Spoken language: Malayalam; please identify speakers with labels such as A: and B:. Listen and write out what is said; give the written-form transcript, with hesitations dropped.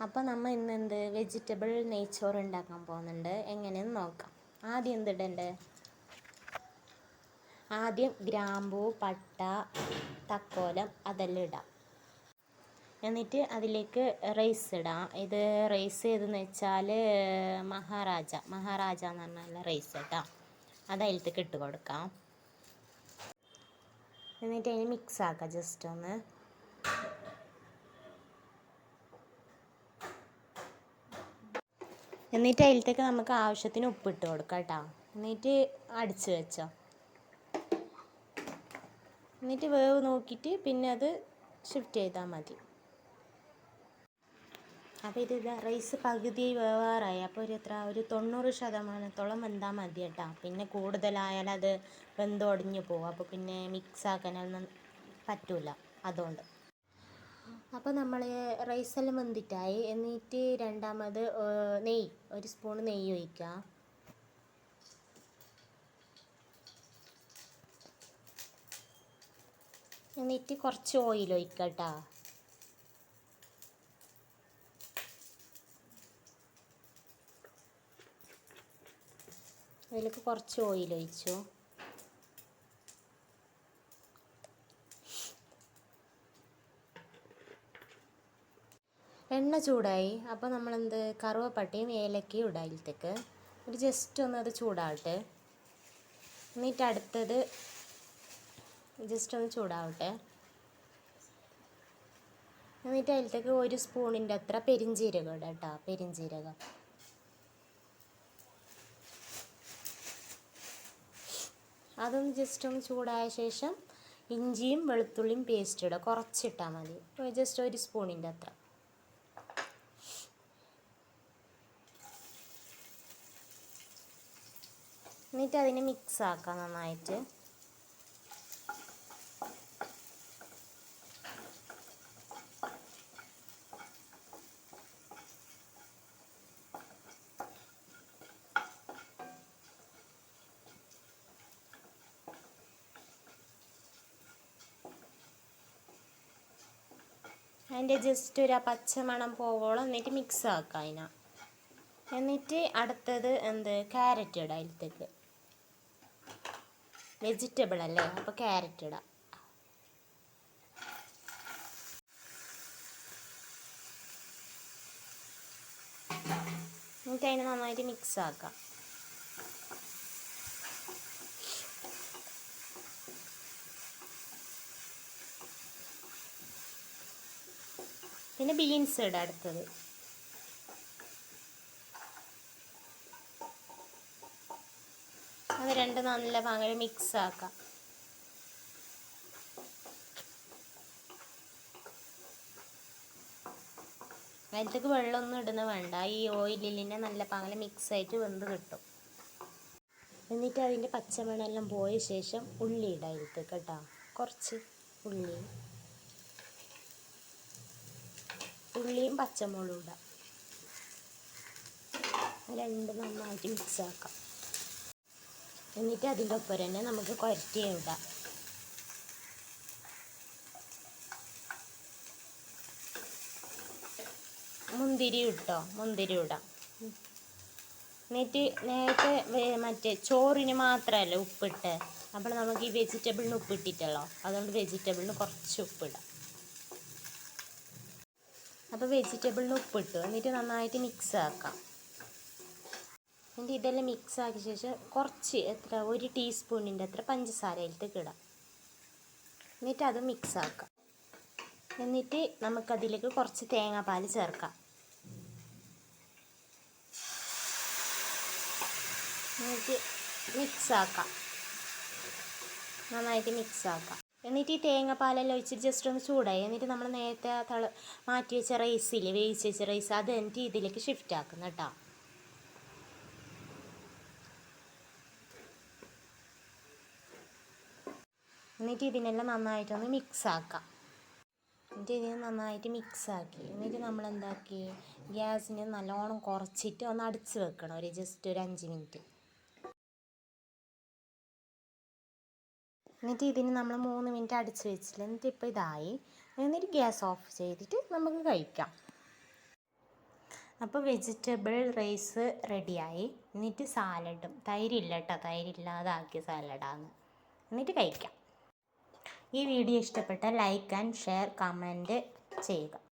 A: അപ്പോൾ നമ്മൾ ഇന്ന് വെജിറ്റബിൾ നെയ്ച്ചോറ് ഉണ്ടാക്കാൻ പോകുന്നുണ്ട്. എങ്ങനെയെന്ന് നോക്കാം. ആദ്യം എന്തിടണ്ടേ? ആദ്യം ഗ്രാമ്പൂ, പട്ട, തക്കോലം അതെല്ലാം ഇടാം. എന്നിട്ട് അതിലേക്ക് റൈസ് ഇടാം. ഇത് റൈസ് ഏതെന്ന് വെച്ചാൽ മഹാരാജ എന്ന് പറഞ്ഞാൽ റൈസ് ഇടാം. അത് അതിലേക്ക് ഇട്ട് കൊടുക്കാം. എന്നിട്ട് അതിന് മിക്സ് ആക്കാം ജസ്റ്റ് ഒന്ന്. എന്നിട്ട് അതിലത്തേക്ക് നമുക്ക് ആവശ്യത്തിന് ഉപ്പിട്ട് കൊടുക്കാം കേട്ടോ. എന്നിട്ട് അടിച്ച് വെച്ചോ. എന്നിട്ട് വേവ് നോക്കിയിട്ട് പിന്നെ അത് ഷിഫ്റ്റ് ചെയ്താൽ മതി. അപ്പോൾ ഇത് റൈസ് പകുതി വേവാറായി. അപ്പോൾ ഒരു 90% വെന്താൽ മതി കേട്ടോ. പിന്നെ കൂടുതലായാൽ അത് വെന്തൊടിഞ്ഞ് പോകും. അപ്പോൾ പിന്നെ മിക്സ് ആക്കാനൊന്നും പറ്റില്ല. അതുകൊണ്ട് അപ്പോൾ നമ്മൾ റൈസെല്ലാം വെന്തിട്ടായി. എന്നിട്ട് രണ്ടാമത് ഒരു സ്പൂൺ നെയ്യ് ഒഴിക്കുക. എന്നിട്ട് കുറച്ച് ഓയിൽ ഒഴിക്കുക കേട്ടോ. അതിലേക്ക് കുറച്ച് ഓയിൽ ഒഴിച്ചു. എണ്ണ ചൂടായി. അപ്പോൾ നമ്മളെന്ത് കറുവപ്പട്ടയും ഏലക്കയും ഇടാം അതിലത്തേക്ക്. ഒരു ജസ്റ്റ് ഒന്ന് അത് ചൂടാവട്ടെ. എന്നിട്ട് അടുത്തത് ജസ്റ്റ് ഒന്ന് ചൂടാവട്ടെ. എന്നിട്ട് അതിലത്തേക്ക് ഒരു സ്പൂണിൻ്റെ അത്ര പെരിഞ്ജീരകം ഇടാം കേട്ടോ. പെരിഞ്ജീരകം അതൊന്ന് ജസ്റ്റ് ഒന്ന് ചൂടായ ശേഷം ഇഞ്ചിയും വെളുത്തുള്ളിയും പേസ്റ്റ് ഇടുക. കുറച്ചിട്ടാൽ മതി. ജസ്റ്റ് ഒരു സ്പൂണിൻ്റെ അത്ര. എന്നിട്ട് അതിനെ മിക്സ് ആക്കാം നന്നായിട്ട്. അതിൻ്റെ ജസ്റ്റ് ഒരു പച്ചമണം പോവോളം എന്നിട്ട് മിക്സ് ആക്കാം അതിനെ. എന്നിട്ട് അടുത്തത് ക്യാരറ്റ് ഇടാം അതിലത്തേക്ക്. വെജിറ്റബിൾ അല്ലേ, അപ്പോൾ ക്യാരറ്റ് ഇടാം. എന്നിട്ട് അതിനെ നന്നായിട്ട് മിക്സ് ആക്കാം. പിന്നെ ബീൻസ് ഇടാം അടുത്തത്. അത് രണ്ടും നല്ല ഭയങ്കര മിക്സ് ആക്കാം. അതിലത്തേക്ക് വെള്ളമൊന്നും ഇടുന്ന വേണ്ട. ഈ ഓയിലിനെ നല്ല പാകല മിക്സ് ആയിട്ട് വെന്ത് കിട്ടും. എന്നിട്ട് അതിൻ്റെ പച്ചമണമെല്ലാം പോയ ശേഷം ഉള്ളി ഇടാം അതിലത്തേക്ക് കേട്ടോ. കുറച്ച് ഉള്ളിയും പച്ചമുളകും ഇടാം. രണ്ടും നന്നായിട്ട് മിക്സ് ആക്കാം. എന്നിട്ട് അതിൻ്റെ ഒപ്പം തന്നെ നമുക്ക് കുരട്ടിയും ഇടാം. മുന്തിരി ഇടാം. എന്നിട്ട് നേരത്തെ ചോറിന് മാത്രമല്ല ഉപ്പിട്ട്. അപ്പോൾ നമുക്ക് ഈ വെജിറ്റബിളിന് ഉപ്പിട്ടിട്ടല്ലോ, അതുകൊണ്ട് വെജിറ്റബിളിന് കുറച്ച് ഉപ്പിടാം. അപ്പോൾ വെജിറ്റബിളിന് ഉപ്പിട്ടു. എന്നിട്ട് നന്നായിട്ട് മിക്സ് ആക്കാം. എന്നിട്ട് ഇതെല്ലാം മിക്സ് ആക്കിയ ശേഷം കുറച്ച് ഒരു ടീസ്പൂണിൻ്റെ അത്ര പഞ്ചസാര അതിലേക്ക് ഇടാം. എന്നിട്ട് അത് മിക്സ് ആക്കാം. എന്നിട്ട് നമുക്കതിലേക്ക് കുറച്ച് തേങ്ങാപ്പാൽ ചേർക്കാം. എന്നിട്ട് നന്നായിട്ട് മിക്സ് ആക്കാം. എന്നിട്ട് ഈ തേങ്ങാപ്പാലെല്ലാം ഒഴിച്ചിട്ട് ജസ്റ്റ് ഒന്ന് ചൂടായി. എന്നിട്ട് നമ്മൾ നേരത്തെ മാറ്റി വെച്ച റൈസില്ലേ, വേവിച്ച് വെച്ച റൈസ്, അത് എന്നിട്ട് ഇതിലേക്ക് ഷിഫ്റ്റ് ആക്കണം കേട്ടോ. എന്നിട്ട് ഇതിനെല്ലാം നന്നായിട്ടൊന്ന് മിക്സ് ആക്കാം. എന്നിട്ട് ഇതിനെ നന്നായിട്ട് മിക്സ് ആക്കി. എന്നിട്ട് നമ്മൾ ഗ്യാസിനെ നല്ലോണം കുറച്ചിട്ട് ഒന്ന് അടച്ച് വെക്കണം. ജസ്റ്റ് ഒരു 5 മിനിറ്റ്. എന്നിട്ട് ഇതിന് നമ്മൾ 3 മിനിറ്റ് അടച്ച് വെച്ചില്ല. എന്നിട്ട് ഇപ്പോൾ ഇതായി. എന്നിട്ട് ഗ്യാസ് ഓഫ് ചെയ്തിട്ട് നമുക്ക് കഴിക്കാം. അപ്പോൾ വെജിറ്റബിൾ റൈസ് റെഡിയായി. എന്നിട്ട് സാലഡും, തൈരില്ല കേട്ടോ, തൈരില്ലാതെ ആക്കിയ സാലഡാണ്. എന്നിട്ട് കഴിക്കാം. ഈ വീഡിയോ ഇഷ്ടപ്പെട്ടാൽ ലൈക്ക് ആൻഡ് ഷെയർ കമൻറ്റ് ചെയ്യുക.